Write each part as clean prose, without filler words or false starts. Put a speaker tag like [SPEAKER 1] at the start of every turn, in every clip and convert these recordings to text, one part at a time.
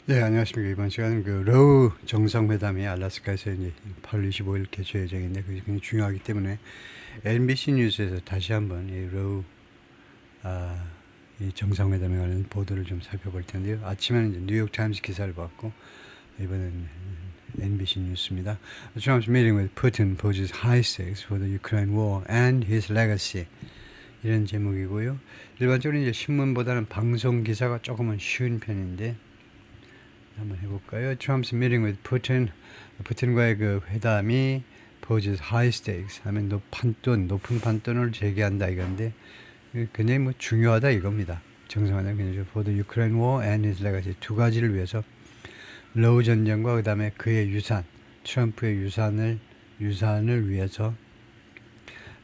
[SPEAKER 1] 네, 안녕하십니까. 이번 시간은 그 러우 정상회담이 알래스카에서 이제 8월 25일 개최 예정인데 그게 굉장히 중요하기 때문에 NBC 뉴스에서 다시 한번 이 러우 이 정상회담에 관한 보도를 좀 살펴볼 텐데요. 아침에는 이제 뉴욕 타임스 기사를 봤고 이번엔 NBC 뉴스입니다. Trump's meeting with Putin poses high stakes for the Ukraine war and his legacy. 이런 제목이고요. 일반적으로 이제 신문보다는 방송 기사가 조금은 쉬운 편인데 한번 해볼까요? Trump's meeting with Putin, 푸틴과의 그 회담이 poses high stakes 하면 높은 판돈을 제기한다 이건데 굉장히 뭐 중요하다 이겁니다. 정상화된 굉장히 for the Ukraine war and his legacy 두 가지를 위해서 러우 전쟁과 그다음에 그의 유산, 트럼프의 유산을 위해서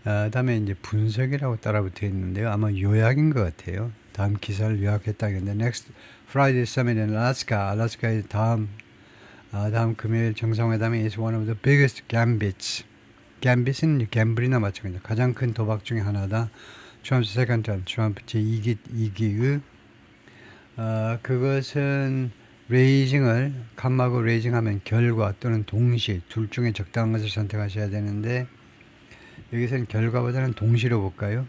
[SPEAKER 1] 그다음에 이제 분석이라고 따라붙어 있는데요. 아마 요약인 것 같아요. 다음 기사를 요약했다는데 Next Friday Summit in Alaska, 알래스카의 다음 금요일 정상회담이 is one of the biggest gambits. gambit은 갬블이나 마찬가지입니다. 가장 큰 도박 중에 하나다. 트럼프 second term, 트럼프 제2기의 그것은 칸마고 레이징하면 결과 또는 동시 둘 중에 적당한 것을 선택하셔야 되는데 여기서는 결과보다는 동시로 볼까요?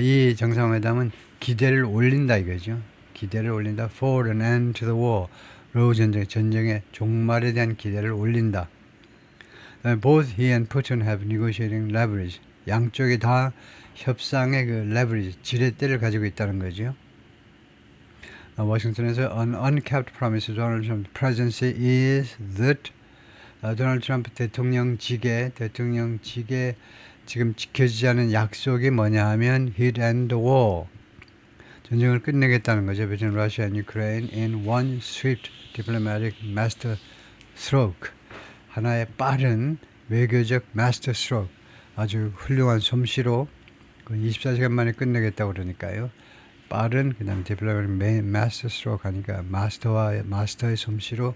[SPEAKER 1] 이 정상회담은 기대를 올린다 이거죠. 기대를 올린다. For an end to the war. 러우 전쟁의 종말에 대한 기대를 올린다. Both he and Putin have negotiating leverage. 양쪽이 다 협상의 그 leverage, 지렛대를 가지고 있다는 거죠. 워싱턴에서 an unkept promise of Donald Trump's presidency is that 도널드 트럼프 대통령직에 지금 지켜지지 않은 약속이 뭐냐 하면 he'd end the war. 전쟁을 끝내겠다는 거죠. Between Russia and Ukraine in one swift diplomatic master stroke. 하나의 빠른 외교적 master stroke. 아주 훌륭한 솜씨로 24시간 만에 끝내겠다고 그러니까요. 빠른 그다음에 diplomatic master stroke 하니까 마스터의 솜씨로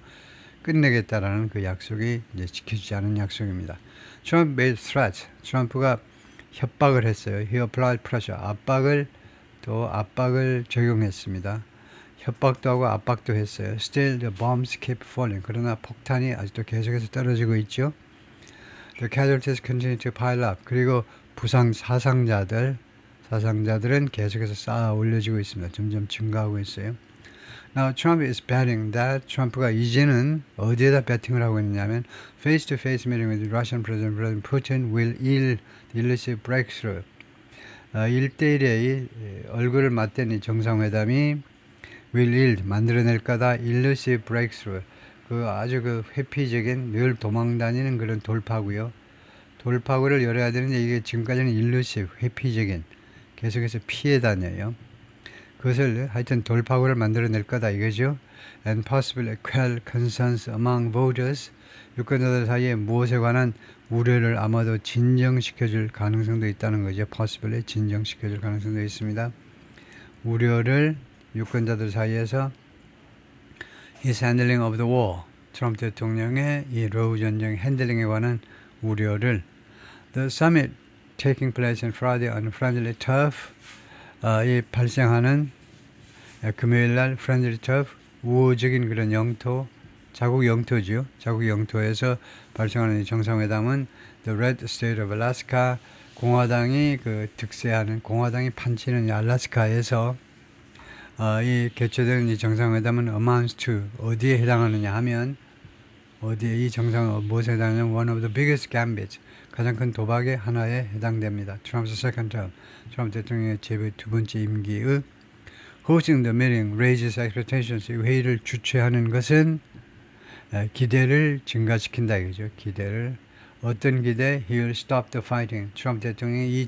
[SPEAKER 1] 끝내겠다라는 그 약속이 이제 지켜지지 않은 약속입니다. Trump made threats. 트럼프가 협박을 했어요. He applied pressure. 압박을 적용했습니다. 협박도 하고 압박도 했어요. Still the bombs keep falling. 그러나 폭탄이 아직도 계속해서 떨어지고 있죠. The casualties continue to pile up. 그리고 사상자들은 계속해서 쌓아 올려지고 있습니다. 점점 증가하고 있어요. Now Trump is betting that 트럼프가 이제는 어디에다 배팅을 하고 있느냐면 face-to-face meeting with Russian President Putin will yield the elusive breakthrough. 1대1의 얼굴을 맞대는 정상회담이 will yield 만들어낼 거다 elusive breakthrough. 그 아주 그 회피적인 늘 도망다니는 그런 돌파구요. 돌파구를 열어야 되는데 이게 지금까지는 elusive 회피적인 계속해서 피해 다녀요. 그것을 하여튼 돌파구를 만들어낼 거다 이거죠. And possibly quell concerns among voters. 유권자들 사이에 무엇에 관한 우려를 아마도 진정시켜줄 가능성도 있다는 거죠. possibly 진정시켜줄 가능성도 있습니다. 우려를 유권자들 사이에서 his handling of the war. 트럼프 대통령의 이 러우 전쟁 핸들링에 관한 우려를 the summit taking place on Friday on friendly turf. 이 발생하는 금요일날 friendly turf 우호적인 그런 자국 영토에서 발생하는 이 정상회담은 the red state of Alaska 공화당이 공화당이 판치는 알래스카에서 이 개최되는 이 정상회담은 amounts to 어디에 해당하느냐 하면 이 무엇에 해당하냐면 one of the biggest gambits 가장 큰 도박의 하나에 해당됩니다. Trump's second term 트럼프 대통령의 두 번째 임기의 hosting the meeting raises expectations. 이 회의를 주최하는 것은 기대를 증가시킨다 이거죠. 어떤 기대? He will stop the fighting. 트럼프 대통령이 이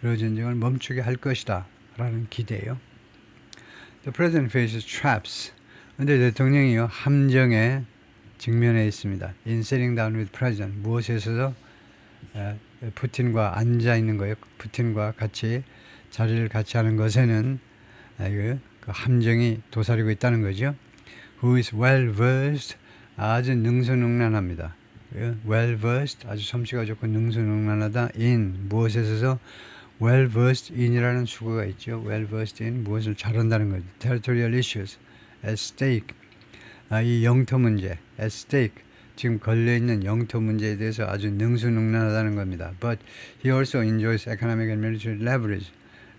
[SPEAKER 1] 러우 전쟁을 멈추게 할 것이다 라는 기대예요. The president faces traps. 그런데 대통령이요 함정에 직면해 있습니다. In sitting down with president. 무엇에 있어서 푸틴과 앉아 있는 거예요. 푸틴과 같이 자리를 같이 하는 것에는 그 함정이 도사리고 있다는 거죠. Who is well versed. 아주 능수능란합니다. well versed 아주 솜씨가 좋고 능수능란하다. in 무엇에 있어서 well versed in이라는 수거가 있죠. well versed in 무엇을 잘한다는 거죠. territorial issues at stake 이 영토 문제, at stake, 지금 걸려있는 영토 문제에 대해서 아주 능수능란하다는 겁니다. But he also enjoys economic and military leverage.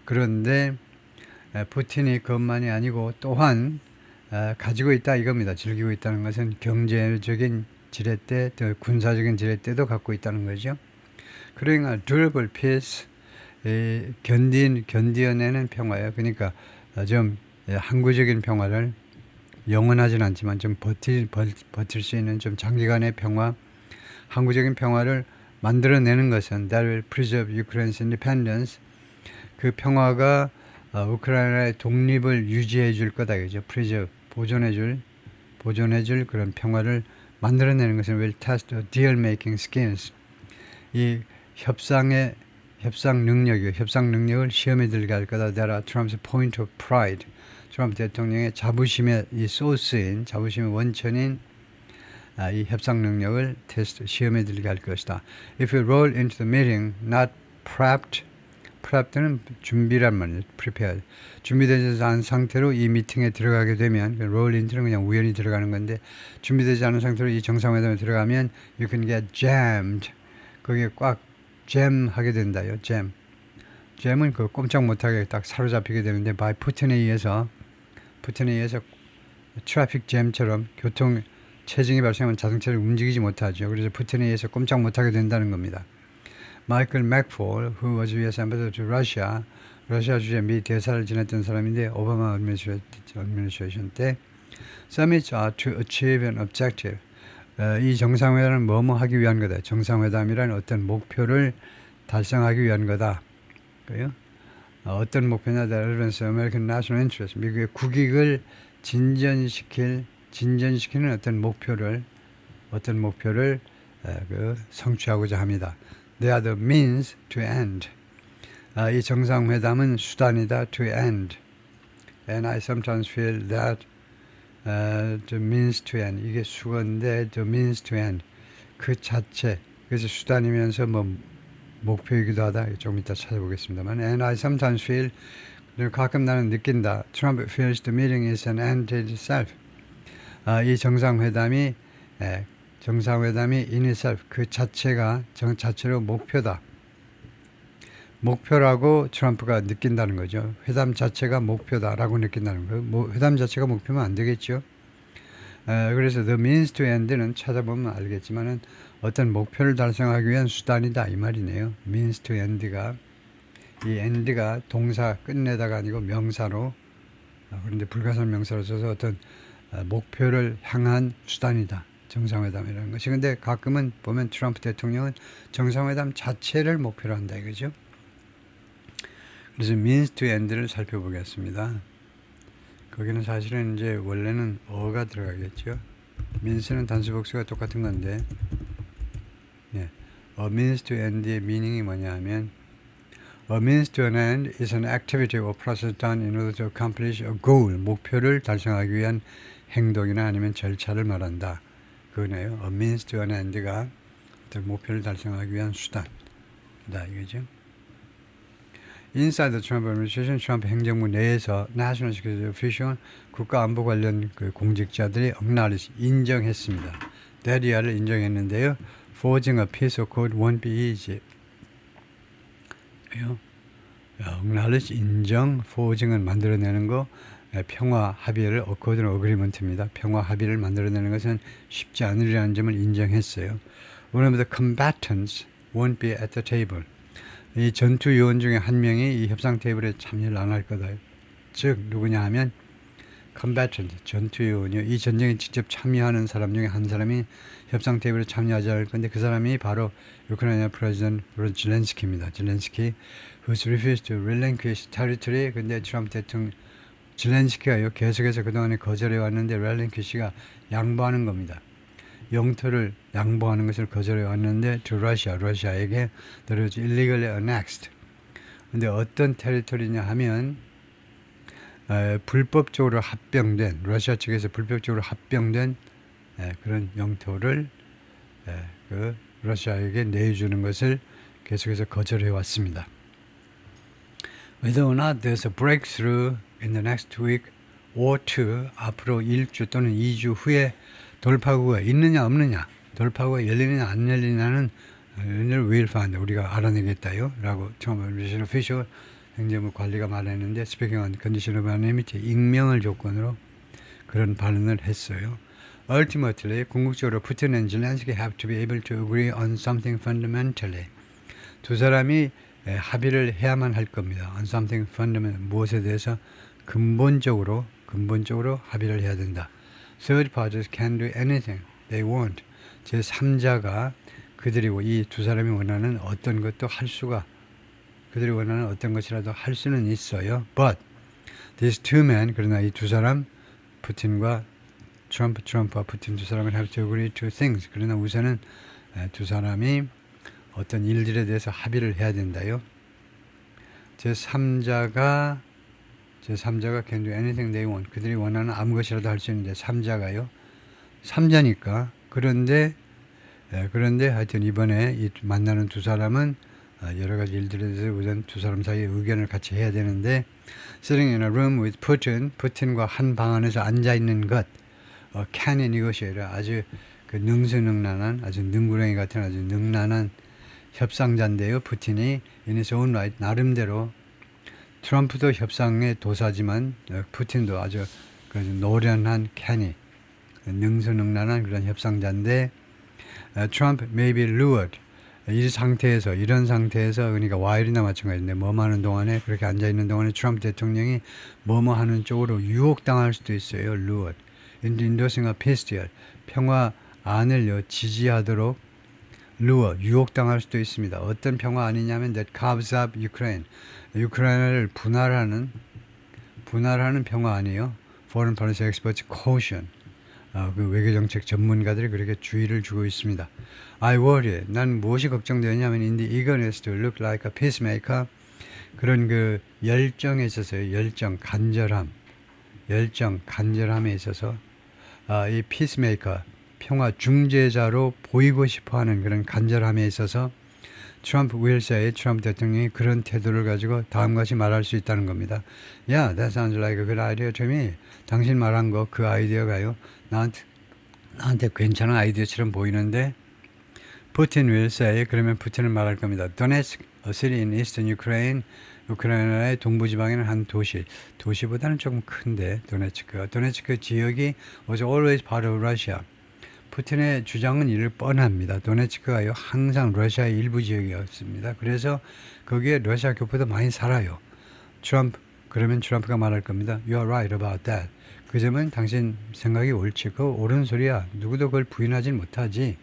[SPEAKER 1] 그런데 푸틴이 그것만이 아니고 또한 가지고 있다 이겁니다. 즐기고 있다는 것은 경제적인 지렛대, 또 군사적인 지렛대도 갖고 있다는 거죠. 그러니까 durable peace, 견디어내는 평화예요. 그러니까 좀 항구적인 평화를 영원하진 않지만 좀 버틸 수 있는 좀 장기간의 평화, 항구적인 평화를 만들어내는 것은 that will preserve Ukraine's independence. 그 평화가 우크라이나의 독립을 유지해 줄 거다. 그죠? preserve, 보존해 줄 그런 평화를 만들어내는 것은 will test the deal making skills. 이 협상 능력을 시험에 들게 할 거다. That are Trump's point of pride. 트럼프 대통령의 자부심의 이 소스인, 자부심의 원천인 이 협상 능력을 시험에 들게 할 것이다. If you roll into the meeting not prepped는 준비란 말이에요. prepared. 준비되지 않은 상태로 이 미팅에 들어가게 되면, roll into는 그냥 우연히 들어가는 건데, 준비되지 않은 상태로 이 정상회담에 들어가면 you can get jammed. 거기에 꽉 잼하게 된다요. 잼은 그 꼼짝 못하게 딱 사로잡히게 되는데, by 푸틴에 의해서 트래픽 잼처럼 교통 체증이 발생하면 자동차를 움직이지 못하죠. 그래서 푸틴에 의해서 꼼짝 못하게 된다는 겁니다. 마이클 맥폴, who was U.S. ambassador to Russia, 러시아 주재 미 대사를 지냈던 사람인데 오바마 administration 때 summits are to achieve an objective. 이 정상회담은 뭐뭐 하기 위한 거다. 정상회담이란 어떤 목표를 달성하기 위한 거다. 그래요? 어떤 목표냐, the relevance of American national interest, 미국의 국익을 진전시키는 어떤 목표를 성취하고자 합니다. They are the means to end. 이 정상회담은 수단이다, to end. And I sometimes feel that the means to end, 이게 수건데 the means to end, 그 자체, 그래서 수단이면서 목표이기도 하다. 좀 이따 찾아보겠습니다만. And I sometimes feel, 가끔 나는 느낀다. Trump feels the meeting is an end in itself. 이 정상회담이 in itself, 그 자체가 자체로 목표다. 목표라고 트럼프가 느낀다는 거죠. 회담 자체가 목표다라고 느낀다는 거예요. 회담 자체가 목표면 안 되겠죠. 그래서 the means to end는 찾아보면 알겠지만은 어떤 목표를 달성하기 위한 수단이다 이 말이네요. means to end가, 이 end가 동사 끝내다가 아니고 명사로, 그런데 불가산 명사로 써서 어떤 목표를 향한 수단이다. 정상회담이라는 것이. 근데 가끔은 보면 트럼프 대통령은 정상회담 자체를 목표로 한다 이거죠. 그래서 means to end를 살펴보겠습니다. 거기는 사실은 이제 원래는 어가 들어가겠죠. means는 단수 복수가 똑같은 건데, a means to end의 meaning이 뭐냐 하면, a means to an end is an activity or process done in order to accomplish a goal. 목표를 달성하기 위한 행동이나 아니면 절차를 말한다. 그거네요. a means to an end가 어떤 목표를 달성하기 위한 수단이다 이거죠. Inside the Trump administration, 트럼프 행정부 내에서 national security official, 국가안보 관련 그 공직자들이 acknowledge, 인정했습니다. 대리아를 인정했는데요. Forging a piece of code won't be easy. acknowledge, 인정, forging은 만들어내는 거, 평화 합의를 accord는 agreement입니다. 평화 합의를 만들어내는 것은 쉽지 않으리라는 점을 인정했어요. One of the combatants won't be at the table. 이 전투 요원 중에 한 명이 이 협상 테이블에 참여를 안 할 거다. 즉 누구냐 하면 combatant, 전투 요원이요. 이 전쟁에 직접 참여하는 사람 중에 한 사람이 협상 테이블에 참여하지 않을 건데 그 사람이 바로 우크라이나 프레지던트 젤렌스키입니다. 젤렌스키, who's refused to relinquish territory. 근데 트럼프 대통령 젤렌스키가요 계속해서 그동안에 거절해 왔는데 렐렌키시가 양보하는 겁니다. 영토를 양보하는 것을 거절해 왔는데 to Russia, 러시아에게 that was illegally annexed. 근데 어떤 테리토리냐 하면 불법적으로 합병된, 러시아 측에서 불법적으로 합병된 그런 영토를 그 러시아에게 내주는 것을 계속해서 거절해 왔습니다. Whether or not there's a breakthrough in the next week ought 앞으로 1주 또는 2주 후에 돌파구가 있느냐 없느냐, 돌파구가 열리느냐 안 열리느냐는 will find 우리가 알아내겠다요 라고 처음 Administration Official 행정부 관리가 말했는데 Speaking on Condition of Anonymity 익명을 조건으로 그런 발언을 했어요. Ultimately 궁극적으로 Putin and Zelensky have to be able to agree on something fundamentally. 두 사람이 합의를 해야만 할 겁니다. On something fundamental 무엇에 대해서 근본적으로 합의를 해야 된다. Third parties can do anything they want. 제 3자가 그들이고 이 두 사람이 원하는 어떤 것도 할 수가 그들이 원하는 어떤 것이라도 할 수는 있어요. But these two men 그러나 이 두 사람 푸틴과 트럼프와 푸틴 두 사람은 have to agree to things. 그러나 우선은 두 사람이 어떤 일들에 대해서 합의를 해야 된다요. 제3자가 can do anything they want. 그들이 원하는 아무 것이라도 할 수 있는데 3자가요. 3자니까 그런데 하여튼 이번에 이 만나는 두 사람은 여러 가지 일들에 대해서 우선 두 사람 사이에 의견을 같이 해야 되는데 sitting in a room with Putin, 푸틴과 한 방 안에서 앉아 있는 것, can negotiate 아주 그 능수능란한 아주 능구렁이 같은 아주 능란한 협상자인데요. 푸틴이 in his own right 나름대로 트럼프도 협상의 도사지만 푸틴도 아주 그 노련한 can이 능수능란한 그런 협상자인데 Trump may be lured. 이런 상태에서 그러니까 와일이나 마찬가지인데 뭐뭐 하는 동안에 그렇게 앉아있는 동안에 트럼프 대통령이 뭐뭐 하는 쪽으로 유혹당할 수도 있어요. lured. Endorsing a peace deal. 평화안을 지지하도록 lure, 유혹당할 수도 있습니다. 어떤 평화안이냐면 that carves up Ukraine. 우크라이나를 분할하는 평화안이에요. Foreign Policy Experts caution. 그 외교정책 전문가들이 그렇게 주의를 주고 있습니다. I worry. 난 무엇이 걱정되냐면 in the eagerness to look like a peacemaker 그런 그 열정에 있어서요. 간절함에 있어서 이 peacemaker 평화 중재자로 보이고 싶어하는 그런 간절함에 있어서 트럼프 트럼프 대통령이 그런 태도를 가지고 다음같이 말할 수 있다는 겁니다. Yeah, that sounds like a good idea to me. 당신 말한 거 그 아이디어가요. 나한테 괜찮은 아이디어처럼 보이는데 푸틴 will say 그러면 푸틴은 말할 겁니다. Donetsk, a city in eastern Ukraine 우크라이나의 동부지방에는 한 도시보다는 조금 큰데 도네츠크 지역이 was always part of Russia. 푸틴의 주장은 이를 뻔합니다. 도네츠크가요 항상 러시아의 일부 지역이었습니다. 그래서 거기에 러시아 교포도 많이 살아요. 그러면 트럼프가 말할 겁니다. You are right about that. 그 점은 당신 생각이 옳지. 그거 옳은 소리야. 누구도 그걸 부인하지 못하지.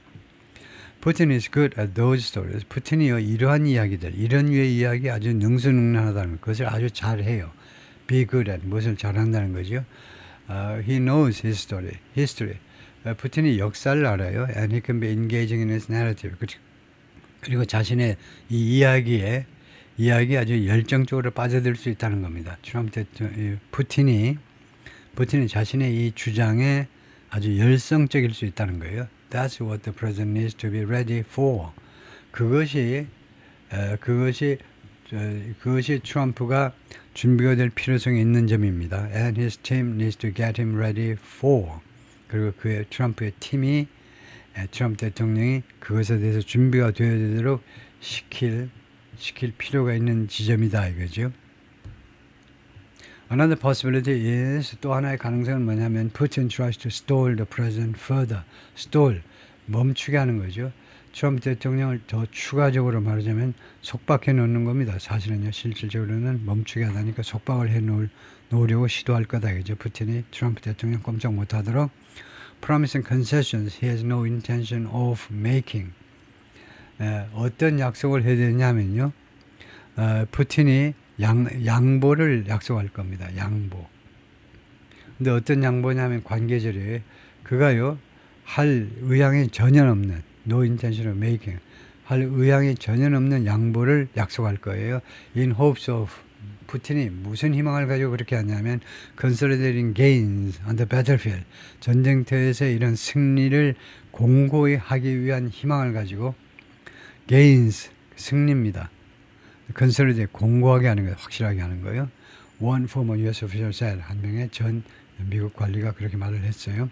[SPEAKER 1] Putin is good at those stories. 푸틴이요 이러한 이야기들, 이런 류의 이야기 아주 능수능란하다는 것을 아주 잘해요. Be good at 무엇을 잘한다는 거죠. He knows his history. 푸틴이 역사를 알아요. And he can be engaging in his narrative. 그리고 자신의 이 이야기 아주 열정적으로 빠져들 수 있다는 겁니다. 푸틴이 자신의 이 주장에 아주 열성적일 수 있다는 거예요. That's what the president needs to be ready for. 그것이 트럼프가 준비가 될 필요성이 있는 점입니다. And his team needs to get him ready for. 그리고 트럼프의 팀이 트럼프 대통령이 그것에 대해서 준비가 되도록 시킬 필요가 있는 지점이다 이거죠. Another possibility is 또 하나의 가능성은 뭐냐면 Putin tries to stall the president further. stall 멈추게 하는 거죠. 트럼프 대통령을 더 추가적으로 말하자면 속박해 놓는 겁니다. 사실은요 실질적으로는 멈추게 하다니까 속박을 해 놓으려고 시도할 거다 이거죠. 푸틴이 트럼프 대통령 꼼짝 못하도록 promising concessions he has no intention of making. 어떤 약속을 해야 되냐면요. 푸틴이 양보를 약속할 겁니다. 양보. 근데 어떤 양보냐면 관계절에 그가요 할 의향이 전혀 없는 no intention of making 할 의향이 전혀 없는 양보를 약속할 거예요. In hopes of 푸틴이 무슨 희망을 가지고 그렇게 하냐면 consolidating gains on the battlefield 전쟁터에서 이런 승리를 공고히 하기 위한 희망을 가지고 gains 승리입니다. consolidate 공고하게 하는 거예요. 확실하게 하는 거예요. One former U.S. official said 한 명의 전 미국 관리가 그렇게 말을 했어요.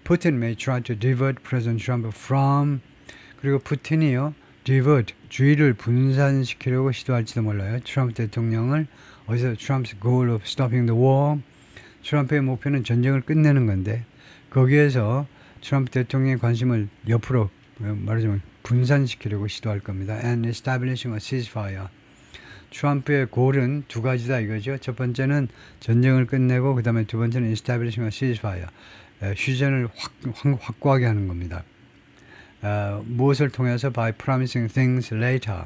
[SPEAKER 1] Putin may try to divert President Trump from 그리고 푸틴이요. divert 주의를 분산시키려고 시도할지도 몰라요. 트럼프 대통령을 어디서 Trump's goal of stopping the war 트럼프의 목표는 전쟁을 끝내는 건데 거기에서 트럼프 대통령의 관심을 옆으로 말하자면 분산시키려고 시도할 겁니다. And establishing a ceasefire. 트럼프의 골은 두 가지다 이거죠. 첫 번째는 전쟁을 끝내고 그 다음에 두 번째는 establishing a ceasefire. 휴전을 확고하게 하는 겁니다. 무엇을 통해서 by promising things later.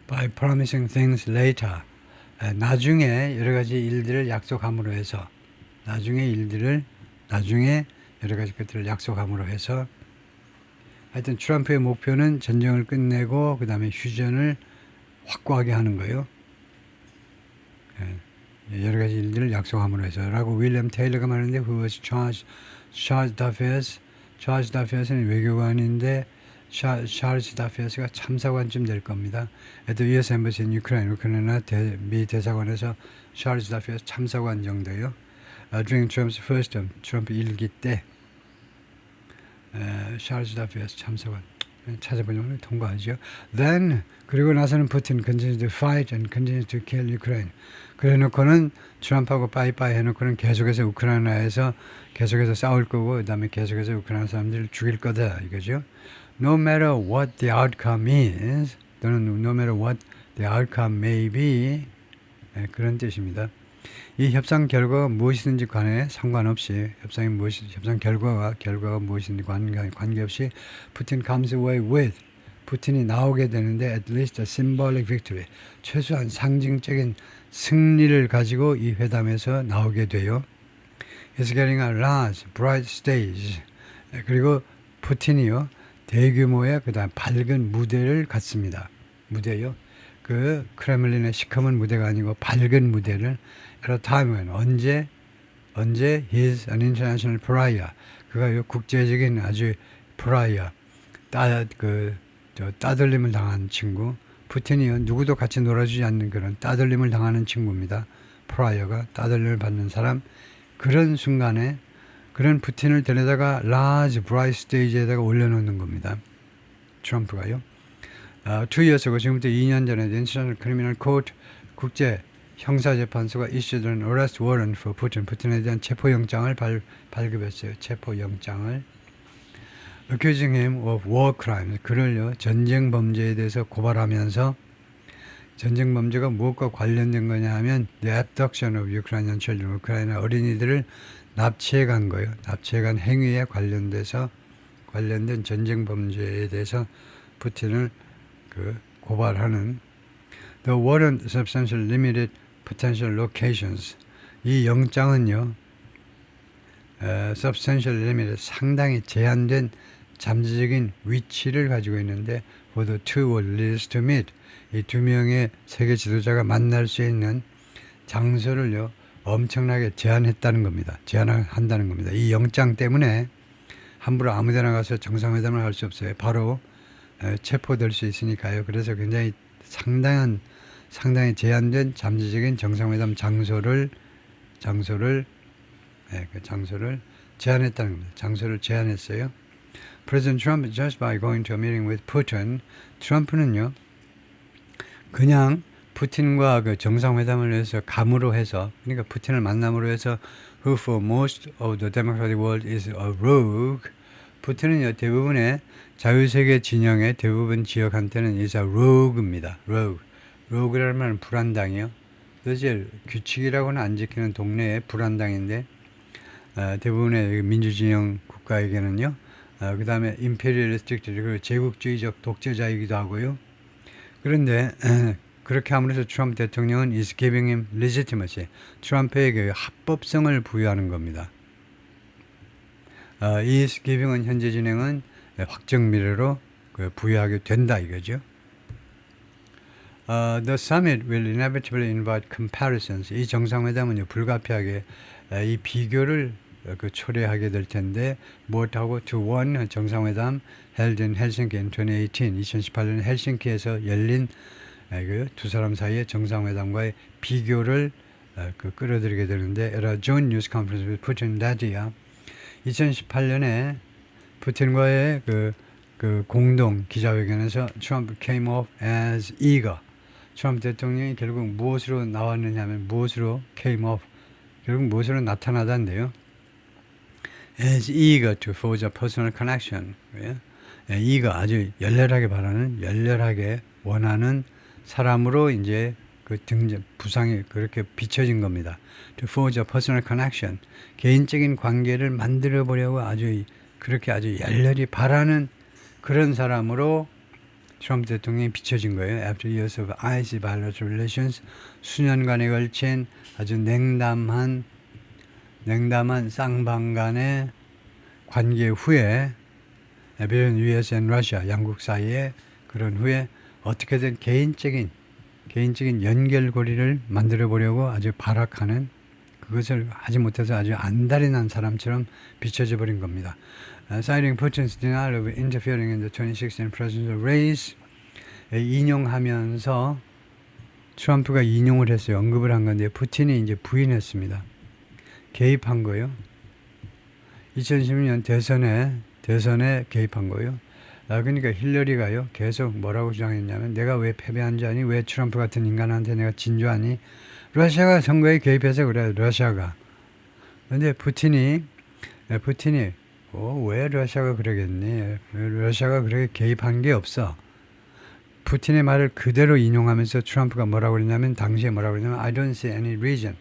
[SPEAKER 1] by promising things later. 나중에 여러 가지 일들을 약속함으로 해서 나중에 여러 가지 것들을 약속함으로 해서 하여튼 트럼프의 목표는 전쟁을 끝내고 그 다음에 휴전을 확고하게 하는 거예요. 여러 가지 일들을 약속함으로 해서 라고 윌리엄 테일러가 말하는데 who was charles Duffiers는 외교관인데 찰스 다피어스가 참사관쯤 될 겁니다. at US Embassy in Ukraine, 우크라이나 미 대사관에서 찰스 다피어스 참사관 정도요. during Trump's first term, 트럼프 1기 때 찰스 다피어스 참사관 찾아보면 통과하죠. Then 그리고 나서는 푸틴 continues to fight and continues to kill Ukraine. 그래놓고는 트럼프하고 빠이빠이 해놓고는 계속해서 우크라이나에서 계속해서 싸울 거고 그다음에 계속해서 우크라이나 사람들을 죽일 거다 이거죠. No matter what the outcome is, 또는 no matter what the outcome may be, 그런 뜻입니다. 이 협상 결과가 무엇이든지 간에 상관없이 협상 결과가 무엇이든지 관계없이 푸틴 comes away with 푸틴이 나오게 되는데 at least a symbolic victory 최소한 상징적인 승리를 가지고 이 회담에서 나오게 돼요. He's getting a large, bright stage. 그리고 푸틴이요. 대규모의 그다음 밝은 무대를 갖습니다. 무대요. 그 크렘린의 시커먼 무대가 아니고 밝은 무대를 at a time when 언제 he's an international pariah. 그가 국제적인 아주 pariah. 따돌림을 당한 친구. 푸틴이요. 누구도 같이 놀아주지 않는 그런 따돌림을 당하는 친구입니다. pariah가 따돌림을 받는 사람. 그런 순간에 그런 푸틴을 데려다가 large bright stage에다가 올려놓는 겁니다. 트럼프가요. 2 years ago 지금부터 2년 전에 the International Criminal Court 국제 형사재판소가 issued an arrest warrant for Putin. 푸틴에 대한 체포영장을 발급했어요. 체포영장을. accusing him of war crimes. 그를요 전쟁 범죄에 대해서 고발하면서 전쟁 범죄가 무엇과 관련된 거냐 하면 the abduction of Ukrainian children. 우크라이나 어린이들을 납치해 간 거예요. 납치해 간 행위에 관련된 전쟁 범죄에 대해서 푸틴을 고발하는 The warrant substantially limited potential locations. 이 영장은요. substantially limited 상당히 제한된 잠재적인 위치를 가지고 있는데 for the two world leaders to meet. 이 두 명의 세계 지도자가 만날 수 있는 장소를요. 엄청나게 제한했다는 겁니다. 제한한다는 겁니다. 이 영장 때문에 함부로 아무데나 가서 정상회담을 할 수 없어요. 바로 체포될 수 있으니까요. 그래서 굉장히 상당히 제한된 잠재적인 정상회담 장소를 제한했다는 겁니다. 장소를 제한했어요. President Trump just by going to a meeting with Putin, 트럼프는요. 그냥 푸틴과 그 정상회담을 해서 감으로 해서 그러니까 푸틴을 만남으로 해서 who for most of the democratic world is a rogue. 푸틴은 대부분의 자유세계 진영의 대부분 지역한테는 is a rogue입니다. rogue라는 말은 불안당이요. 사실 규칙이라고는 안 지키는 동네의 불안당인데 대부분의 민주진영 국가에게는요. 그 다음에 imperialistic 그리고 제국주의적 독재자이기도 하고요. 그런데 그렇게 함으로써 트럼프 대통령은 is giving him legitimacy. 트럼프에게 합법성을 부여하는 겁니다. is giving은 현재 진행은 확정 미래로 부여하게 된다 이거죠. The summit will inevitably invite comparisons. 이 정상회담은요 불가피하게 이 비교를 초래하게 될 텐데 무엇하고 to one 정상회담 held in Helsinki in 2018. 2018년 헬싱키에서 열린 두 사람 사이의 정상회담과의 비교를 끌어들이게 되는데 at a joint news conference with Putin that year 2018년에 푸틴과의 그 공동 기자회견에서 Trump came off as eager. 트럼프 대통령이 결국 무엇으로 나왔느냐 하면 무엇으로 came off. 결국 무엇으로 나타나다인데요. as eager to forge a personal connection. eager 아주 열렬하게 바라는, 열렬하게 원하는 사람으로 이제 그 등장, 부상이 그렇게 비춰진 겁니다. To forge a personal connection. 개인적인 관계를 만들어 보려고 그렇게 아주 열렬히 바라는 그런 사람으로 트럼프 대통령이 비춰진 거예요. After years of icy bilateral relations, 수년간에 걸친 아주 냉담한 쌍방 간의 관계 후에 between US and Russia, 양국 사이에 그런 후에 어떻게든 개인적인 연결고리를 만들어 보려고 아주 발악하는 그것을 하지 못해서 아주 안달이 난 사람처럼 비춰져 버린 겁니다. Citing Putin's denial of interfering in the 2016 presidential race 인용하면서 트럼프가 인용을 했어요. 언급을 한 건데 푸틴이 이제 부인했습니다. 개입한 거예요. 2016년 대선에 개입한 거예요. 그러니까 힐러리가요 계속 뭐라고 주장했냐면 내가 왜 패배한 줄 아니? 왜 트럼프 같은 인간한테 내가 진 줄 아니? 러시아가 선거에 개입해서 그래. 러시아가. 근데 푸틴이 왜 러시아가 그러겠니? 러시아가 그렇게 개입한 게 없어. 푸틴의 말을 그대로 인용하면서 트럼프가 뭐라고 그랬냐면 당시에 뭐라고 그랬냐면 I don't see any reason.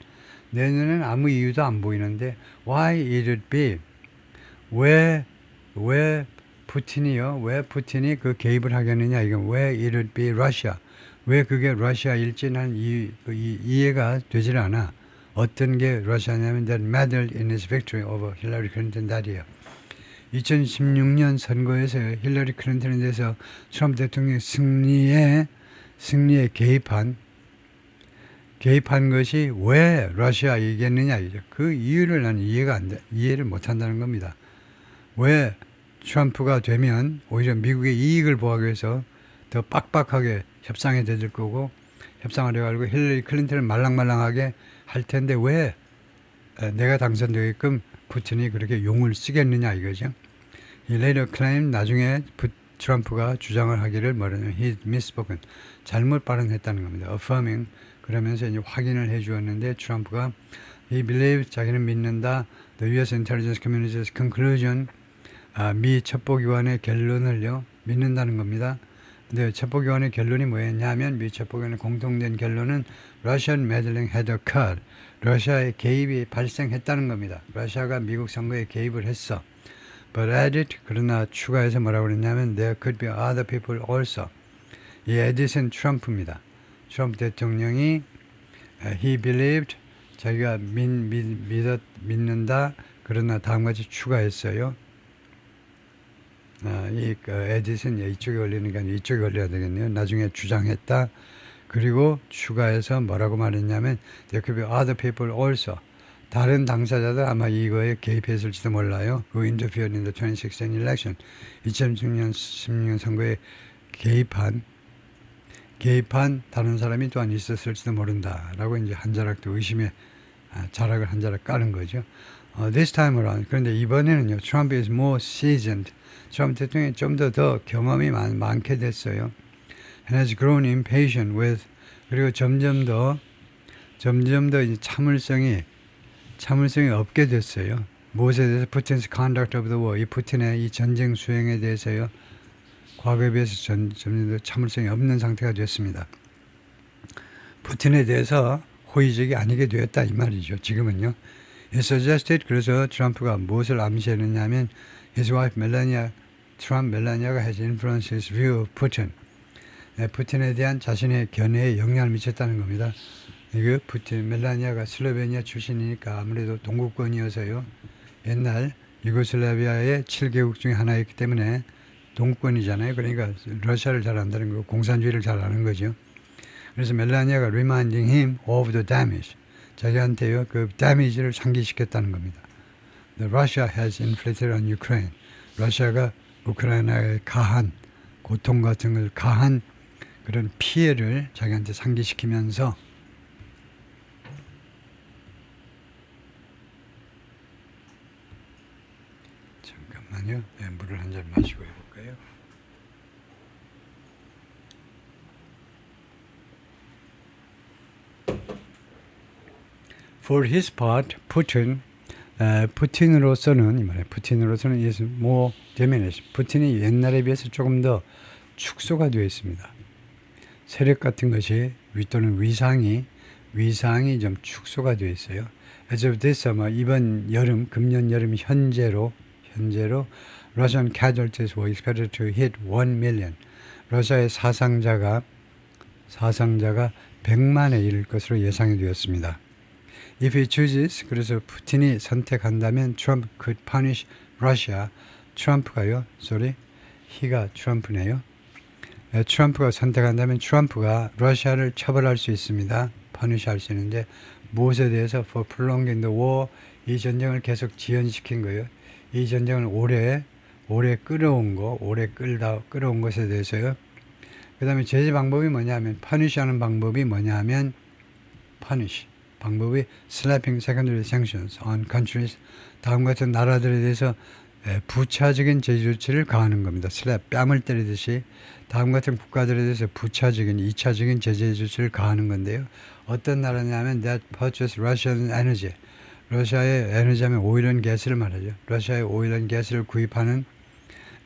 [SPEAKER 1] 내 눈에는 아무 이유도 안 보이는데 why it would be? 왜 푸틴이 그 개입을 하겠느냐? 이건 왜 it would be Russia? 왜 그게 러시아일지 난 이해가 되질 않아. 어떤 게 러시아냐면 that meddled in his victory over Hillary Clinton that year. 2016년 선거에서 힐러리 클린턴에 대해서 트럼프 대통령의 승리에 개입한 것이 왜 러시아이겠느냐 이죠. 그 이유를 나는 이해를 못 한다는 겁니다. 왜 트럼프가 되면 오히려 미국의 이익을 보호하기 위해서 더 빡빡하게 협상에 대들 거고 협상하려고 하고 힐러리 클린턴을 말랑말랑하게 할 텐데 왜 내가 당선되게끔 푸틴이 그렇게 용을 쓰겠느냐 이거죠. He later claimed 나중에 트럼프가 주장을 하기를 뭐냐면 he misspoken 잘못 발언했다는 겁니다. Affirming 그러면서 이제 확인을 해주었는데 트럼프가 he believed 자기는 믿는다 the U.S. intelligence community's conclusion 미 첩보기관의 결론을요 믿는다는 겁니다. 근데 첩보기관의 결론이 뭐였냐면 미 첩보기관의 공통된 결론은 Russian meddling had occurred. 러시아의 개입이 발생했다는 겁니다. 러시아가 미국 선거에 개입을 했어. But added 그러나 추가해서 뭐라고 그랬냐면 there could be other people also. 이 에디슨 트럼프입니다. 트럼프 대통령이 he believed 자기가 믿는다. 그러나 다음같이 추가했어요. 에디슨 이쪽에 걸리니까 이쪽에 걸려야 되겠네요. 나중에 주장했다. 그리고 추가해서 뭐라고 말했냐면 there could be other people also. 다른 당사자도 아마 이거에 개입했을지도 몰라요. Who interfered in the 2016 election. 2016년 선거에 개입한 다른 사람이 또한 있었을지도 모른다라고 이제 한 자락 또 의심의 자락을 한 자락 까는 거죠. This time around. 그런데 이번에는요. Trump is more seasoned. 트럼프 대통령이 좀 더 경험이 많게 됐어요. And has grown impatient with. 그리고 점점 더 이제 참을성이 없게 됐어요. 무엇에 대해서 Putin's conduct of the war. 이 푸틴의 이 전쟁 수행에 대해서요. 과거에 비해서 점점 더 참을성이 없는 상태가 됐습니다. 푸틴에 대해서 호의적이 아니게 되었다 이 말이죠. 지금은요. He suggested 그래서 트럼프가 무엇을 암시했느냐 하면 his wife 멜라니아가 has influenced his view of Putin. 푸틴에 대한 자신의 견해에 영향을 미쳤다는 겁니다. 이거 멜라니아가 슬로베니아 출신이니까 아무래도 동구권이어서요. 옛날 유고슬라비아의 7개국 중에 하나였기 때문에 동구권이잖아요. 그러니까 러시아를 잘 안다는 거고 공산주의를 잘 아는 거죠. 그래서 멜라니아가 reminding him of the damage. 자기한테요 그 damage를 상기시켰다는 겁니다. The Russia has inflicted on Ukraine. 러시아가 우크라이나에 가한 고통 같은 걸 가한 그런 피해를 자기한테 상기시키면서 잠깐만요. 네, 물을 한 잔 마시고 해볼까요? For his part, 푸틴으로서는 이 말이에요. 푸틴으로서는 is more diminished. 푸틴이 옛날에 비해서 조금 더 축소가 되어 있습니다. 세력 같은 것이 또는 위상이 좀 축소가 되어 있어요. As of this summer, 이번 여름, 금년 여름 현재로 Russian casualties were expected to hit 1 million. 러시아의 사상자가 100만에 이를 것으로 예상이 되었습니다. If he chooses, 그래서 푸틴이 선택한다면 Trump could punish Russia. 트럼프가요, he가 트럼프네요. 트럼프가 선택한다면 트럼프가 러시아를 처벌할 수 있습니다. punish 할 수 있는데 무엇에 대해서 for prolonging the war, 이 전쟁을 계속 지연시킨 거예요. 이 전쟁을 오래 끌어온 것에 대해서요. 그 다음에 제재 방법이 뭐냐면 punish 하는 방법이 뭐냐면 방법이 slapping secondary sanctions on countries, 다음 같은 나라들에 대해서 부차적인 제재 조치를 가하는 겁니다. slap, 뺨을 때리듯이 다음 같은 국가들에 대해서 부차적인 2차적인 제재 조치를 가하는 건데요. 어떤 나라냐면 that purchase Russian energy, 러시아의 에너지하면 오일 앤 가스를 말하죠. 러시아의 오일 앤 가스를 구입하는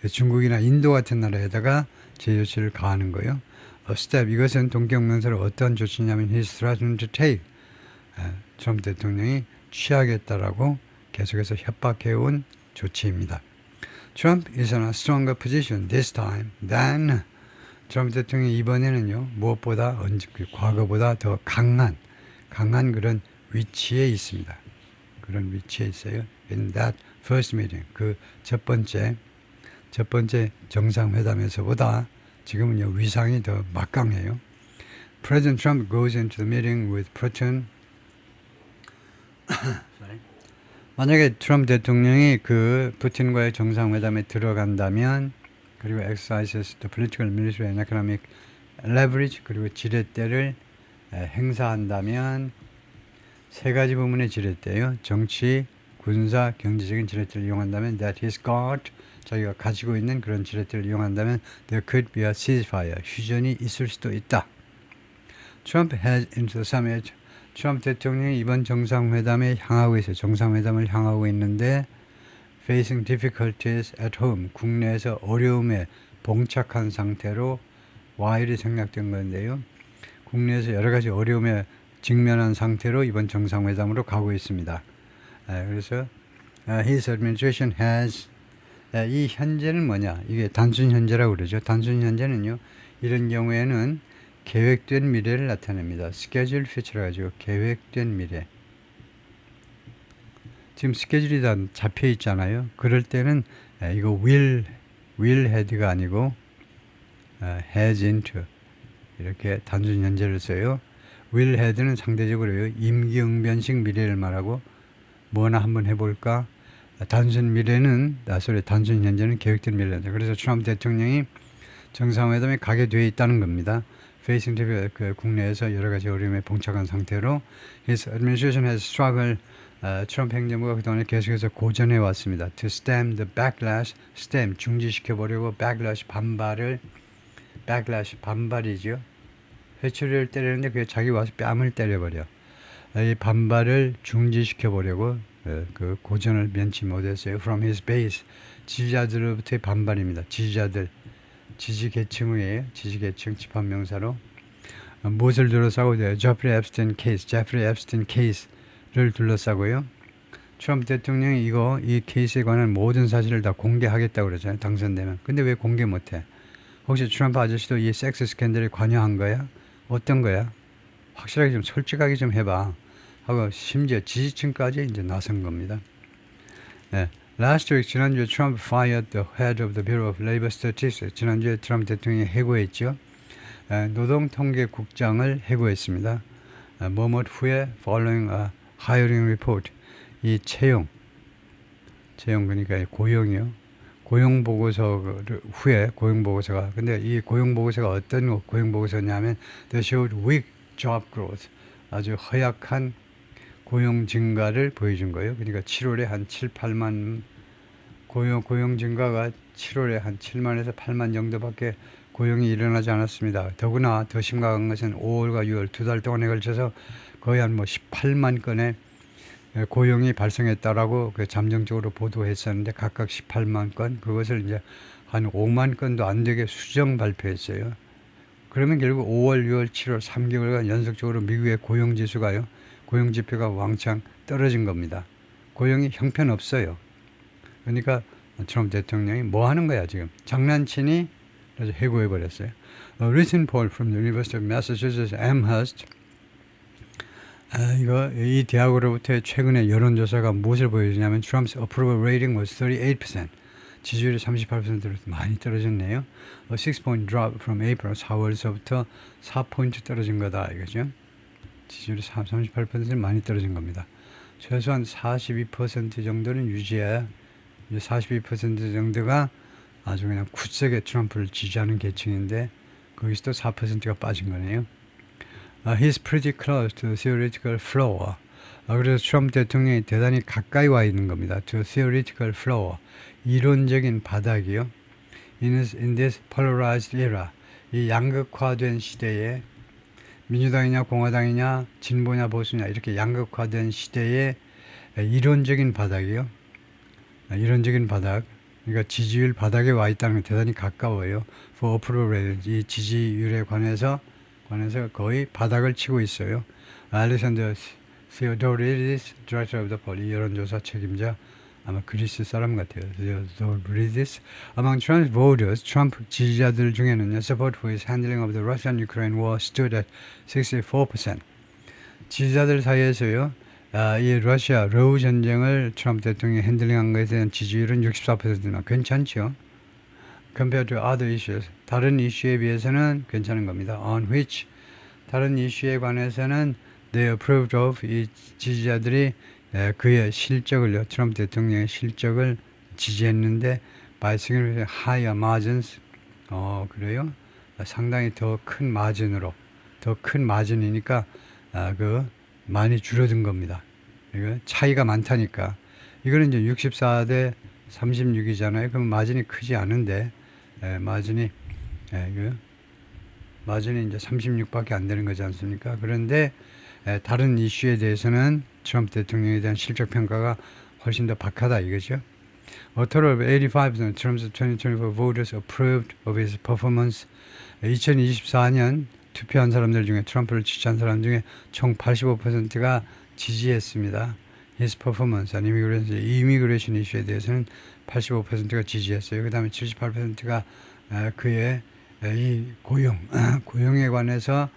[SPEAKER 1] 중국이나 인도 같은 나라에다가 제재 조치를 가하는 거예요. A step, 이것은 동격명사로 어떤 조치냐면 he's threatened to take, 트럼프 대통령이 취하겠다라고 계속해서 협박해온 조치입니다. Trump is in a stronger position this time than, 트럼프 대통령이 이번에는요, 무엇보다 과거보다 더 강한 그런 위치에 있습니다. 그런 위치에 있어요. In that first meeting, 그 첫 번째 정상회담에서보다 지금은요, 위상이 더 막강해요. President Trump goes into the meeting with Putin. 만약에 트럼프 대통령이 그 푸틴과의 정상회담에 들어간다면, 그리고 exercises the political, military and economic leverage, 그리고 지렛대를 행사한다면 세 가지 부문의 지렛대요. 정치, 군사, 경제적인 지렛대를 이용한다면 that he's got, 자기가 가지고 있는 그런 지렛대를 이용한다면 there could be a ceasefire, 휴전이 있을 수도 있다. Trump heads into the summit. 트럼프 대통령이 이번 정상회담을 향하고 있는데 facing difficulties at home, 국내에서 어려움에 봉착한 상태로 while이 생략된 건데요. 국내에서 여러 가지 어려움에 직면한 상태로 이번 정상회담으로 가고 있습니다. 그래서 his administration has, 이 현재는 뭐냐? 이게 단순 현재라고 그러죠. 단순 현재는요, 이런 경우에는 계획된 미래를 나타냅니다. schedule future라 가지고 계획된 미래. 지금 스케줄이 다 잡혀 있잖아요. 그럴 때는 이거 will had가 아니고 has into, 이렇게 단순 현재를 써요. will had는 상대적으로요, 임기응변식 미래를 말하고 뭐나 한번 해볼까. 단순 현재는 계획된 미래다. 그래서 트럼프 대통령이 정상회담에 가게 되어 있다는 겁니다. facing 그 국내에서 여러 가지 어려움에 봉착한 상태로 his administration has struggled, 트럼프 행정부가 그동안에 계속해서 고전해 왔습니다. to stem the backlash, stem 중지시켜 보려고, backlash 반발이죠. 회초리를 때리는데 그게 자기 와서 뺨을 때려버려. 이 반발을 중지시켜 보려고 그 고전을 면치 못했어요. from his base, 지지자들로부터의 반발입니다. 지지계층이에요. 지지계층 집합명사로. 무엇을 둘러싸고 돼요? 제프리 앱스틴 케이스를 둘러싸고요. 트럼프 대통령이 이 케이스에 관한 모든 사실을 다 공개하겠다고 그러잖아요. 당선되면. 근데 왜 공개 못해? 혹시 트럼프 아저씨도 이 섹스 스캔들에 관여한 거야? 어떤 거야? 확실하게 좀 솔직하게 좀 해봐. 하고 심지어 지지층까지 이제 나선 겁니다. Last week, 지난주에 트럼프 fired the head of the Bureau of Labor Statistics. 지난주에 트럼프 대통령이 해고했죠. 노동통계국장을 해고했습니다. 뭐뭇 후에 following a hiring report. 이 채용 그러니까 고용이요. 고용보고서 후에 고용보고서가, 근데 이 고용보고서가 어떤 고용보고서냐면 they showed weak job growth. 아주 허약한 고용 증가를 보여준 거예요. 그러니까 7월에 한 7, 8만 고용 증가가 7월에 한 7만에서 8만 정도밖에 고용이 일어나지 않았습니다. 더구나 더 심각한 것은 5월과 6월 두 달 동안에 걸쳐서 거의 한 뭐 18만 건의 고용이 발생했다라고 그 잠정적으로 보도했었는데 각각 18만 건, 그것을 이제 한 5만 건도 안 되게 수정 발표했어요. 그러면 결국 5월, 6월, 7월 3개월간 연속적으로 미국의 고용 지수가요, 고용 지표가 왕창 떨어진 겁니다. 고용이 형편없어요. 그러니까 트럼프 대통령이 뭐 하는 거야 지금? 장난치니? 그래서 해고해 버렸어요. A recent poll from the University of Massachusetts Amherst, 이 대학으로부터의 최근의 여론조사가 무엇을 보여주냐면 Trump's approval rating was 38%. 지지율이 38%로 많이 떨어졌네요. A 6-point drop from April. 4월서부터 4포인트 떨어진 거다 이거죠. 지지율이 38% 많이 떨어진 겁니다. 최소한 42% 정도는 유지해야, 42% 정도가 아주 그냥 굳세게 트럼프를 지지하는 계층인데 거기서 또 4%가 빠진 거네요. He's pretty close to the theoretical floor. 그래서 트럼프 대통령이 대단히 가까이 와 있는 겁니다. To theoretical floor. 이론적인 바닥이요. In this polarized era. 이 양극화된 시대에, 민주당이냐 공화당이냐 진보냐 보수냐 이렇게 양극화된 시대에 이론적인 바닥이요. 이론적인 바닥. 그러니까 지지율 바닥에 와 있다는 건 대단히 가까워요. For approval rating. 이 지지율에 관해서 거의 바닥을 치고 있어요. 알렉산더 Theodoridis, Director of the Poll, 이 여론조사 책임자, 아마 그리스 사람 같아요. Theodoridis. Among Trump's voters, 트럼프 지지자들 중에는요, support for his handling of the Russian-Ukraine war stood at 64%. 지지자들 사이에서요, 이 러시아 러우 전쟁을 트럼프 대통령이 핸들링한 것에 대한 지지율은 64%나 괜찮죠. Compared to other issues, 다른 이슈에 비해서는 괜찮은 겁니다. On which, 다른 이슈에 관해서는 they approved of, 이 지지자들이 그의 실적을요, 트럼프 대통령의 실적을 지지했는데 by significantly higher margins. 그래요? 상당히 더 큰 마진으로, 더 큰 마진이니까 많이 줄어든 겁니다. 이거 차이가 많다니까. 이거는 이제 64대 36이잖아요. 그럼 마진이 크지 않은데, 마진이 이제 36밖에 안 되는 거지 않습니까? 그런데 다른 이슈에 대해서는 트럼프 대통령에 대한 실적 평가가 훨씬 더 박하다 이거죠. A total of 85% Trump's 2024 voters approved of his performance. 2024년 투표한 사람들 중에, 트럼프를 지지한 사람 중에 총 85%가 지지했습니다. His performance, 이미그레이션 이슈에 대해서는 85%가 지지했어요. 그 다음에 78%가 그의 이 고용에 관해서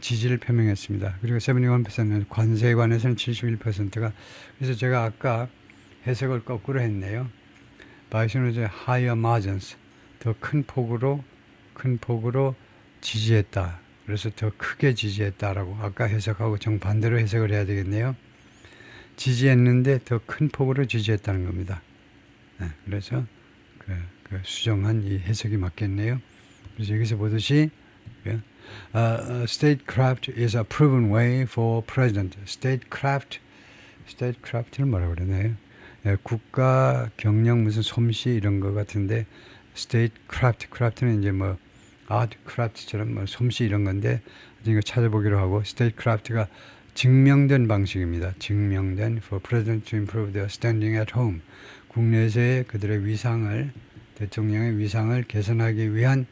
[SPEAKER 1] 지지를 표명했습니다. 그리고 71%는 관세에 관해서는 71%가, 그래서 제가 아까 해석을 거꾸로 했네요. 바이슨은 higher margins, 더 큰 폭으로 지지했다. 그래서 더 크게 지지했다라고 아까 해석하고 정반대로 해석을 해야 되겠네요. 지지했는데 더 큰 폭으로 지지했다는 겁니다. 그래서 그 수정한 이 해석이 맞겠네요. 그래서 여기서 보듯이 statecraft is a proven way for president. statecraft는 뭐라고 그러나요? 국가 경영 무슨 솜씨 이런 거 같은데, craft는 이제 뭐 art craft처럼 뭐 솜씨 이런 건데, 이거 찾아보기로 하고, statecraft가 증명된 방식입니다. 증명된 for president to improve their standing at home. 국내에서의 그들의 위상을, 대통령의 위상을 개선하기 위한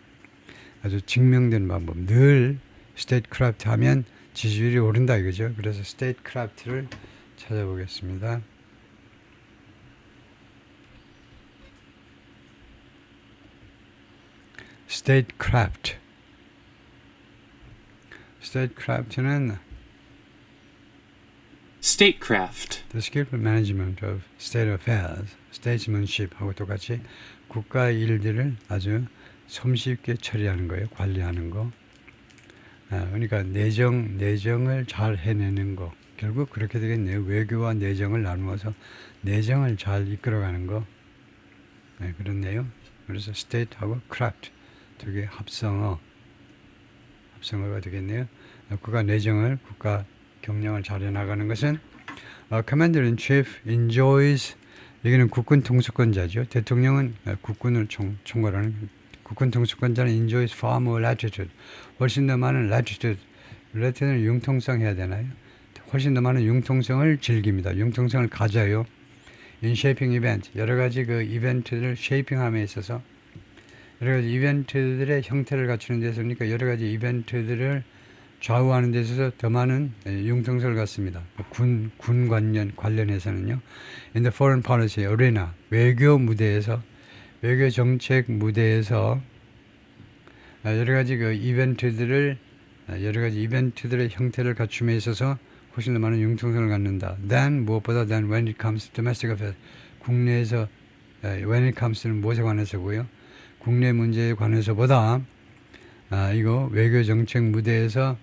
[SPEAKER 1] 아주 증명된 방법. 늘 statecraft 하면 지지율이 오른다 이거죠. 그래서 statecraft를 찾아보겠습니다. statecraft는
[SPEAKER 2] statecraft.
[SPEAKER 1] The skillful management of state affairs, statesmanship하고 똑같이 국가의 일들을 아주 솜씨있게 처리하는 거예요. 관리하는 거. 그러니까 내정을 잘 해내는 거. 결국 그렇게 되겠네요. 외교와 내정을 나누어서 내정을 잘 이끌어가는 거. 그렇네요. 그래서 state하고 craft 두 개 합성어가 되겠네요. 국가 내정을, 국가 경영을 잘 해나가는 것은 Commander-in-Chief enjoys 여기는 국군 통수권자죠. 대통령은 국군을 총괄하는 국군 통수권자는 enjoys far more latitude. 훨씬 더 많은 latitude. latitude는 융통성 해야 되나요? 훨씬 더 많은 융통성을 즐깁니다. 융통성을 가져요. in shaping event. 여러 가지 그 이벤트를 쉐이핑함에 있어서 여러 가지 이벤트들의 형태를 갖추는 데서 그러니까 여러 가지 이벤트들을 좌우하는 데 있어서 더 많은 융통성을 갖습니다. 군 관련해서는요. In the foreign policy arena, 외교 무대에서, 외교 정책 무대에서 여러 가지 그 이벤트들을, 여러 가지 이벤트들의 형태를 갖춤에 있어서 훨씬 더 많은 융통성을 갖는다. 무엇보다 when it comes to domestic affairs. 국내에서, when it comes는 무엇에 관해서고요. 국내 문제에 관해서보다 이거 외교 정책 무대에서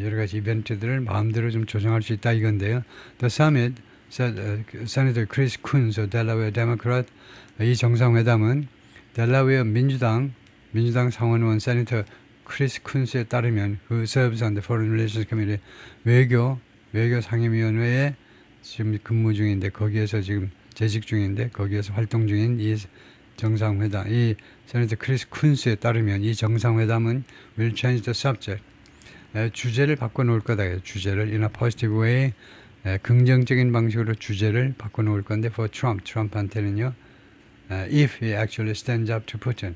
[SPEAKER 1] 여러 가지 이벤트들을 마음대로 좀 조정할 수 있다 이건데요. The summit, Senator Chris Coons, 델라웨어 데모크랏, 이 정상회담은 델라웨어 민주당 상원의원 세니터 크리스 쿤스에 따르면 그 serves on the Foreign Relations Committee 외교 상임위원회에 지금 근무 중인데 거기에서 지금 재직 중인데 거기에서 활동 중인 이 정상회담, 이 세네터 크리스 쿤스에 따르면 이 정상회담은 will change the subject. 주제를 바꿔놓을 거다. 주제를 in a positive way, 긍정적인 방식으로 주제를 바꿔놓을 건데 for Trump, 트럼프한테는요. If he actually stands up to Putin,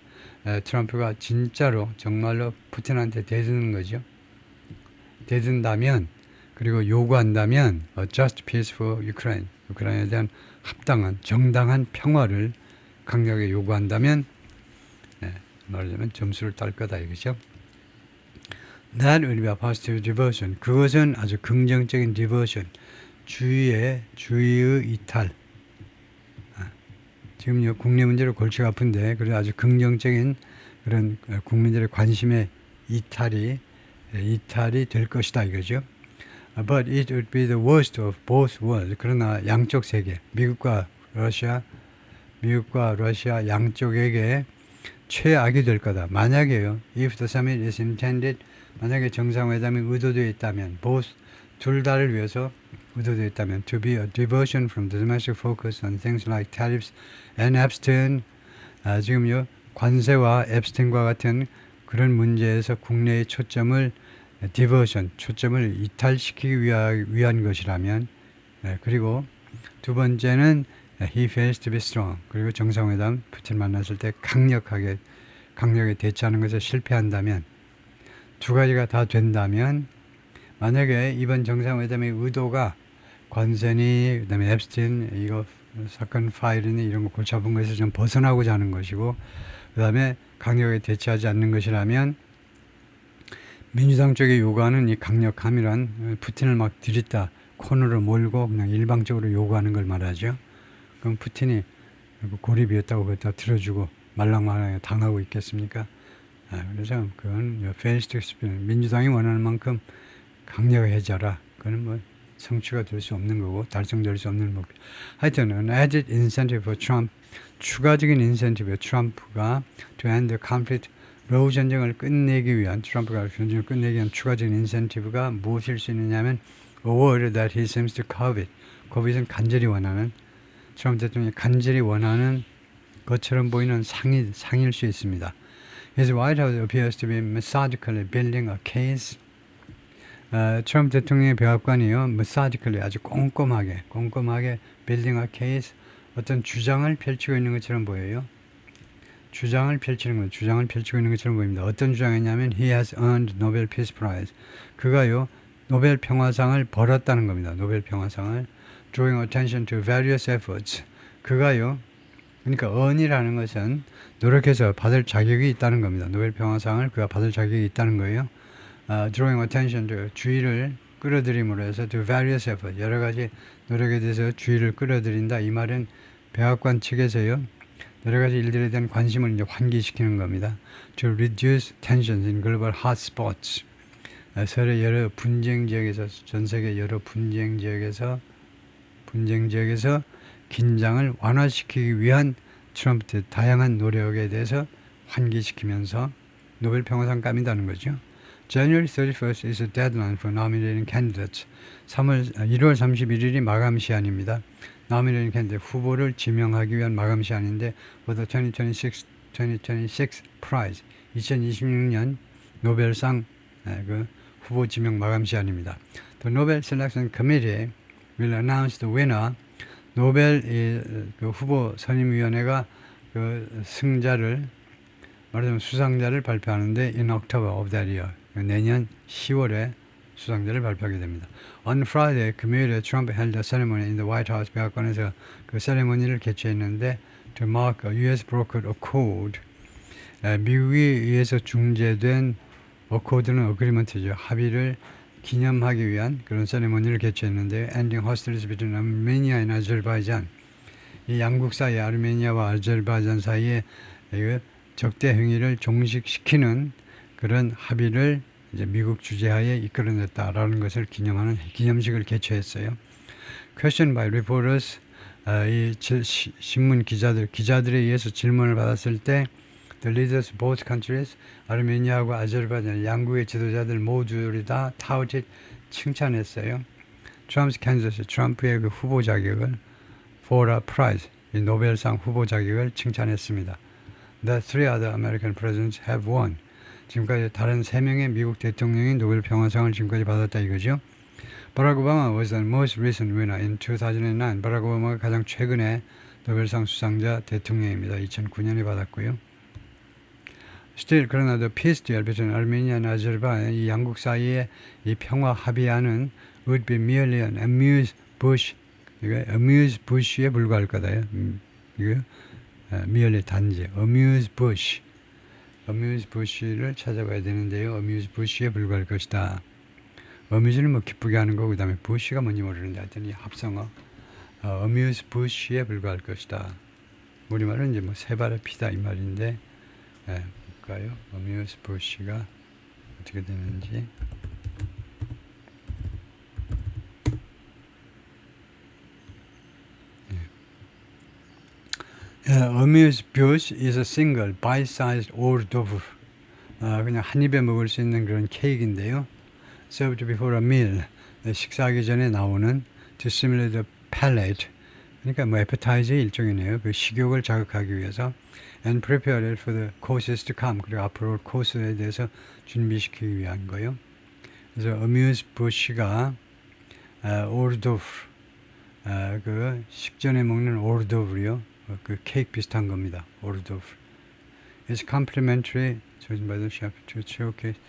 [SPEAKER 1] 트럼프가 진짜로 정말로 푸틴한테 대드는 거죠. 대든다면 그리고 요구한다면 a just peace for Ukraine, 우크라이나에 대한 합당한 정당한 평화를 강력하게 요구한다면 말하자면 점수를 딸 거다 이거죠. That will be a positive diversion. 그것은 아주 긍정적인 diversion. 주의의 이탈. 지금 국내 문제로 골치가 아픈데 그래도 아주 긍정적인 그런 국민들의 관심의 이탈이 될 것이다 이거죠. But it would be the worst of both worlds. 그러나 양쪽 세계, 미국과 러시아 양쪽에게 최악이 될 거다. 만약에요. If the summit is intended, 만약에 정상회담이 의도되어 있다면, both 둘 다를 위해서 의도되어 있다면, to be a diversion from the domestic focus on things like tariffs and Epstein. 지금요 관세와 앱스틴과 같은 그런 문제에서 국내의 초점을 이탈시키기 위한 것이라면, 그리고 두 번째는 he fails to be strong. 그리고 정상회담 푸틴 만났을 때 강력하게 대처하는 것에 실패한다면, 두 가지가 다 된다면, 만약에 이번 정상회담의 의도가 관세니 그다음에 앱스틴 이거 사건 파일이니 이런 거 골치 아픈 것에서 좀 벗어나고자 하는 것이고, 그다음에 강력하게 대처하지 않는 것이라면 민주당 쪽에 요구하는 이 강력함이란 푸틴을 막 들이다 코너로 몰고 그냥 일방적으로 요구하는 걸 말하죠. 그럼 푸틴이 고립이었다고 그다 들어주고 말랑말랑하게 당하고 있겠습니까? 그래서 그건 페이스트 스피릿, 민주당이 원하는 만큼 강력해져라. 그건 뭐 성취가 될 수 없는 거고 달성될 수 없는 목표. 하여튼 an added incentive for Trump, 추가적인 인센티브, 트럼프가 to end the conflict, 러우 전쟁을 끝내기 위한, 트럼프가 전쟁을 끝내기 위한 추가적인 인센티브가 무엇일 수 있느냐면 a word that he seems to covet. covet은 간절히 원하는, 트럼프 대통령이 간절히 원하는 것처럼 보이는 상일 수 있습니다. His White House appears to be methodically building a case. 트럼프 대통령의 백악관이요, methodically 아주 꼼꼼하게 building a case, 어떤 주장을 펼치고 있는 것처럼 보여요. 주장을 펼치고 있는 것처럼 보입니다. 어떤 주장이냐면 he has earned Nobel Peace Prize. 그가요 노벨 평화상을 벌었다는 겁니다. 노벨 평화상을 drawing attention to various efforts. 그가요, 그러니까 earn이라는 것은 노력해서 받을 자격이 있다는 겁니다. 노벨 평화상을 그가 받을 자격이 있다는 거예요. drawing attention to, 주의를 끌어들임으로 해서 to various efforts, 여러 가지 노력에 대해서 주의를 끌어들인다. 이 말은 백악관 측에서요 여러 가지 일들에 대한 관심을 이제 환기시키는 겁니다. To reduce tensions in global hotspots. 서로 여러 분쟁 지역에서, 전 세계 여러 분쟁 지역에서 긴장을 완화시키기 위한 트럼프의 다양한 노력에 대해서 환기시키면서 노벨 평화상 깜이다는 거죠. January 31st is a deadline for nominating candidates. 1월 31일이 마감 시한입니다. nominating candidate 후보를 지명하기 위한 마감 시한인데 for the 2026 prize 2026년 노벨상 그 후보 지명 마감 시한입니다. The Nobel Selection Committee will announce the winner. 노벨 그 후보 선임위원회가 그 승자를 말하자면 수상자를 발표하는데 in October of that year 내년 10월에 수상자를 발표하게 됩니다. On Friday, 금요일에 트럼프 held a ceremony in the White House 백악관에서 그 세레모니를 개최했는데 to mark a U.S. brokered accord 미국에 의해서 중재된 accord는 agreement죠. 합의를 기념하기 위한 그런 세레모니를 개최했는데 ending hostilities between Armenia and Azerbaijan 이 양국 사이 아르메니아와 아제르바이잔 사이에 적대 행위를 종식시키는 그런 합의를 이제 미국 주재하에 이끌어냈다라는 것을 기념하는 기념식을 개최했어요. Question by reporters 이 신문 기자들에 의해서 질문을 받았을 때 The leaders of both countries 아르메니아하고 아제르바이잔 양국의 지도자들 모두를 다 touted 칭찬했어요. Trump's candidacy 트럼프의 그 후보 자격을 for a prize 이 노벨상 후보 자격을 칭찬했습니다. The three other American presidents have won. 지금까지 다른 3명의 미국 대통령이 노벨 평화상을 지금까지 받았다 이거죠. 바락 오바마 was the most recent winner in 2009. 바락 오바마가 가장 최근에 노벨상 수상자 대통령입니다. 2009년에 받았고요. Still, 그러나 the peace deal between Armenia and Azerbaijan 이 양국 사이에 이 평화 합의안은 would be merely an amuse-bush에 불과할 거다요. 이거 merely 단지 amuse-bush를 찾아봐야 되는데요. amuse-bush에 불과할 것이다. amuse는 뭐 기쁘게 하는 거고 그다음에 bush가 뭔지 모르는데 하여튼 이 합성어 amuse-bush에 불과할 것이다. 우리말은 이제 뭐 새발의 피다 이 말인데 볼까요? amuse-bush가 어떻게 되는지. amuse-bush is a single bite-sized hors d'oeuvre. 그냥 한 입에 먹을 수 있는 그런 케이크인데요. served before a meal. 식사하기 전에 나오는 to stimulate the palate. 그러니까 뭐 appetizer의 일종이네요. 그 식욕을 자극하기 위해서 and prepare it for the courses to come. 그리고 앞으로 올 코스에 대해서 준비시키기 위한 거요. 그래서 amuse-bush가 hors d'oeuvre. 그 식전에 먹는 hors d'oeuvre요. 그 케이크 비슷한 겁니다. hors d'oeuvre. It's complimentary. chosen by the chef to showcase.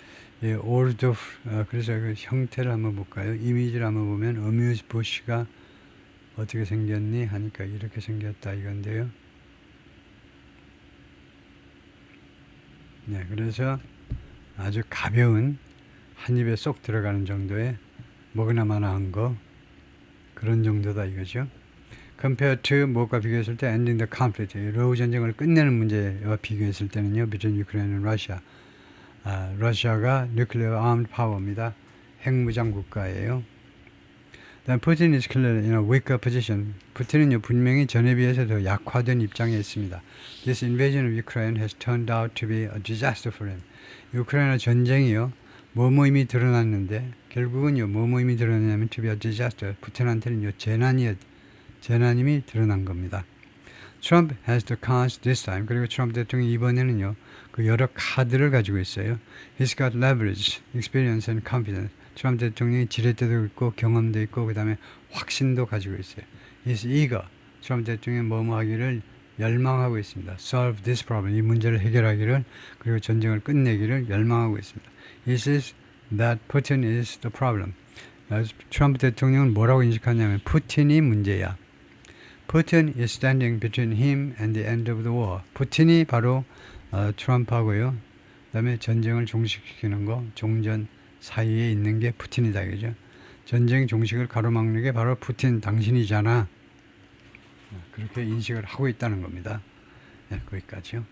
[SPEAKER 1] 예, hors d'oeuvre. 그래서 그 형태를 한번 볼까요? 이미지를 한번 보면 amuse-bush가 어떻게 생겼니? 하니까 이렇게 생겼다 이건데요. 네, 그래서 아주 가벼운 한 입에 쏙 들어가는 정도의 먹으나 마나 한 거 그런 정도다 이거죠. compared to 뭐가 비교했을 때 ending the conflict 러우 전쟁을 끝내는 문제와 비교했을 때는요. between Ukraine and Russia. 러시아가 nuclear armed power입니다. 핵무장 국가예요. Then Putin is clearly in a weaker position. 푸틴은요 분명히 전에 비해서 더 약화된 입장에 있습니다. This invasion of Ukraine has turned out to be a disaster for him. 우크라이나 전쟁이요 뭐뭐임이 드러났는데 결국은요 뭐뭐임이 드러나냐면 to be a disaster. 푸틴한테는요 재난임이 드러난 겁니다. Trump has the cards this time. 그리고 트럼프 대통령이 이번에는요 그 여러 카드를 가지고 있어요. He's got leverage, experience and confidence. 트럼프 대통령이 지렛대도 있고 경험도 있고 그 다음에 확신도 가지고 있어요. He's eager. 트럼프 대통령이 뭐뭐 하기를 열망하고 있습니다. Solve this problem. 이 문제를 해결하기를 그리고 전쟁을 끝내기를 열망하고 있습니다. He says that Putin is the problem. 트럼프 대통령은 뭐라고 인식하냐면 푸틴이 문제야. Putin is standing between him and the end of the war. 푸틴이 바로 트럼프하고요. 그 다음에 전쟁을 종식시키는 거, 종전 사이에 있는 게 푸틴이다. 그죠? 전쟁 종식을 가로막는 게 바로 푸틴 당신이잖아. 그렇게 인식을 하고 있다는 겁니다. 네, 거기까지요.